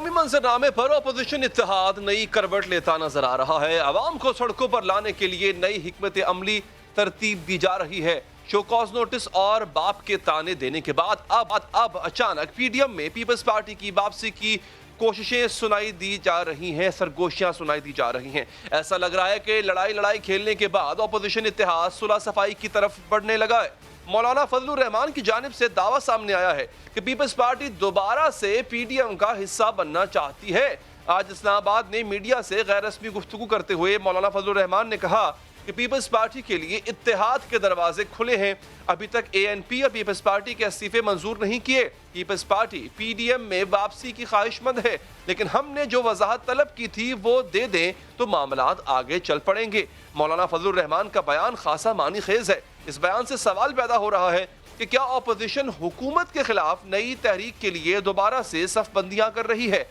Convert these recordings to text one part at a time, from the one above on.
कौमी मंजरनामे पर अपोजिशन इत्तेहाद नई करवट लेता नजर आ रहा है। अवाम को सड़कों पर लाने के लिए नई हिकमत अमली तरतीब दी जा रही है। शोकॉज नोटिस और बाप के ताने देने के बाद अब अचानक पीडीएम में पीपल्स पार्टी की वापसी की कोशिशें सुनाई दी जा रही हैं, सरगोशियां सुनाई दी जा रही हैं। ऐसा लग रहा है कि लड़ाई खेलने के बाद अपोजिशन इत्तेहाद सुलह सफाई की तरफ बढ़ने लगा है। मौलाना फजलुर रहमान की जानिब से दावा सामने आया है कि पीपल्स पार्टी दोबारा से पीडीएम का हिस्सा बनना चाहती है। आज इस्लामाबाद में मीडिया से गैर रस्मी गुफ्तगू करते हुए मौलाना फजलुर रहमान ने कहा कि पीपल्स पार्टी के लिए इत्तेहाद के दरवाजे खुले हैं। अभी तक एएनपी और पीपल्स पार्टी के इस्तीफे मंजूर नहीं किए। पीपल्स पार्टी पीडीएम में वापसी की ख्वाहिशमंद है, लेकिन हमने जो वजाहत तलब की थी वो दे दें तो मामलात आगे चल पड़ेंगे। मौलाना फजलुर रहमान का बयान खासा मानी खेज है। इस बयान से सवाल पैदा हो रहा है कि क्या अपोजिशन हुकूमत के खिलाफ नई तहरीक के लिए दोबारा से सफबंदियां कर रही है,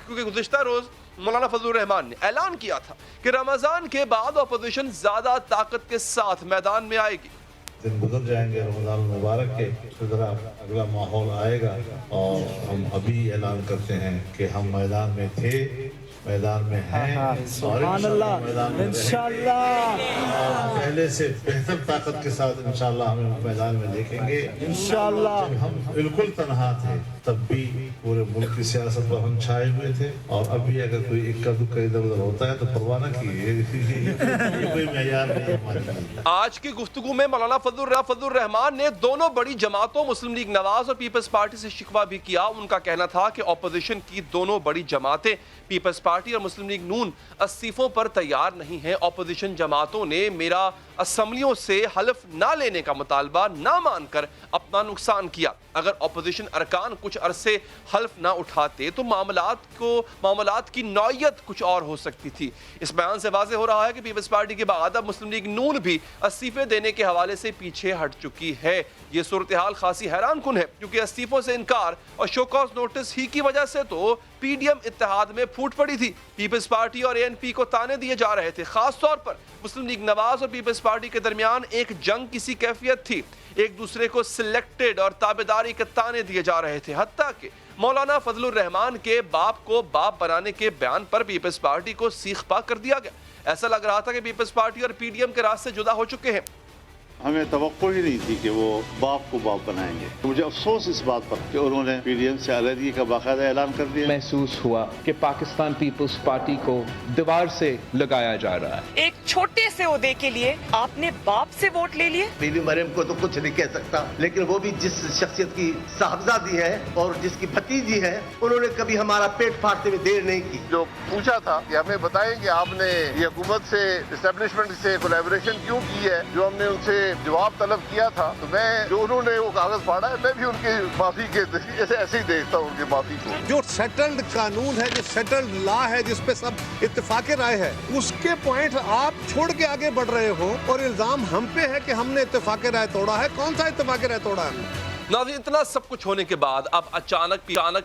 क्योंकि गुज़िश्ता रोज मौलाना फजलुर रहमान ने ऐलान किया था कि रमजान के बाद अपोजिशन ज्यादा ताकत के साथ मैदान में आएगी। दिन गुजर जाएंगे रमजान मुबारक के, फिर जरा अगला माहौल आएगा और हम अभी ऐलान करते हैं कि हम मैदान में थे, मैदान में हैं और मैदान में इंशाअल्लाह पहले से बेहतर ताकत के साथ इंशाअल्लाह हमें मैदान में देखेंगे इंशाअल्लाह। जब हम बिल्कुल तन्हा थे तब भी पूरे मुल्क की सियासत पर हम छाए हुए थे, और अभी अगर कोई इक्का दुक्का इधर उधर होता है तो परवाह न कीजिए, कोई मेयार नहीं हमारे। आज की गुफ्तगू में मौलाना फजलुर रहमान ने दोनों बड़ी जमातों मुस्लिम लीग नवाज और पीपल्स पार्टी से शिकवा भी किया। उनका कहना था कि अपोजिशन की दोनों बड़ी जमातें पीपल्स पार्टी और मुस्लिम लीग नून इस्तीफों पर तैयार नहीं है। अपोजिशन जमातों ने मेरा असम्बलियों से हल्फ ना लेने का मुतालबा ना मानकर अपना नुकसान किया। अगर अपोजिशन अरकान कुछ अरसे हल्फ ना उठाते तो मामलात की नौयत कुछ और हो सकती थी। इस बयान से वाज़ेह हो रहा है कि पीपल्स पार्टी के बाद अब मुस्लिम लीग नून भी इस्तीफे देने के हवाले से पीछे हट चुकी है। ये सूरत हाल खासी हैरान कुन है, क्योंकि इस्तीफों से इनकार और शोकॉज नोटिस ही की वजह से तो पीडीएम इत्तेहाद में फूट पड़ी थी। पीपल्स पार्टी और एएनपी को ताने दिए जा रहे थे। खास तौर पर मुस्लिम लीग नवाज और पीपल्स पार्टी के दरमियान एक जंग किसी कैफियत थी। एक दूसरे को सिलेक्टेड और ताबेदारी के ताने दिए जा रहे थे। हत्ता कि मौलाना फजलुर रहमान के बाप को बाप बनाने के बयान पर पीपल्स पार्टी को सीख पा कर दिया गया। ऐसा लग रहा था कि पीपल्स पार्टी और पीडीएम के रास्ते जुदा हो चुके हैं। हमें तवक्को ही नहीं थी कि वो बाप को बाप बनाएंगे। तो मुझे अफसोस इस बात पर कि उन्होंने पीडीएम से अलहदगी का बाकायदा ऐलान कर दिया। महसूस हुआ कि पाकिस्तान पीपल्स पार्टी को दीवार से लगाया जा रहा है। एक छोटे से ओहदे के लिए आपने बाप से वोट ले लिए। बीबी मरियम को तो कुछ नहीं कह सकता, लेकिन वो भी जिस शख्सियत की साहबजादी है और जिसकी भतीजी है, उन्होंने कभी हमारा पेट फाड़ते हुए देर नहीं की। जो पूछा था कि हमें बताएं कि आपने ये हुकूमत से एस्टेब्लिशमेंट से कोलैबोरेशन क्यों की है, जो हमने उनसे जवाब तलब किया था, तो मैं जो उन्होंने वो कागज फाड़ा है मैं भी उनकी माफी के ऐसे ही देखता हूँ उनकी माफी को। जो सेटल्ड कानून है, जो सेटल्ड लॉ है, जिसपे सब इत्तेफाक राय है, उसके पॉइंट आप छोड़ के आगे बढ़ रहे हो और इल्जाम हम पे है कि हमने इत्तेफाक राय तोड़ा है। कौन सा इत्तेफाक राय तोड़ा है? नाज़रीन, इतना सब कुछ होने के बाद अब अचानक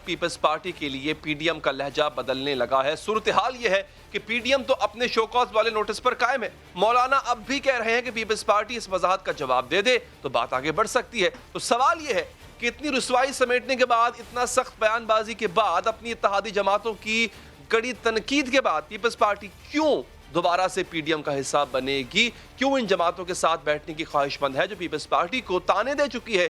पीपल्स पार्टी के लिए पीडीएम का लहजा बदलने लगा है। सूरत हाल ये है कि पीडीएम तो अपने शोकॉज वाले नोटिस पर कायम है। मौलाना अब भी कह रहे हैं कि पीपल्स पार्टी इस वजाहत का जवाब दे दे तो बात आगे बढ़ सकती है। तो सवाल ये है कि इतनी रुसवाई समेटने के बाद, इतना सख्त बयानबाजी के बाद, अपनी इत्तेहादी जमातों की कड़ी तनकीद के बाद पीपल्स पार्टी क्यों दोबारा से पीडीएम का हिस्सा बनेगी? क्यों इन जमातों के साथ बैठने की ख्वाहिशमंद है जो पीपल्स पार्टी को ताने दे चुकी है?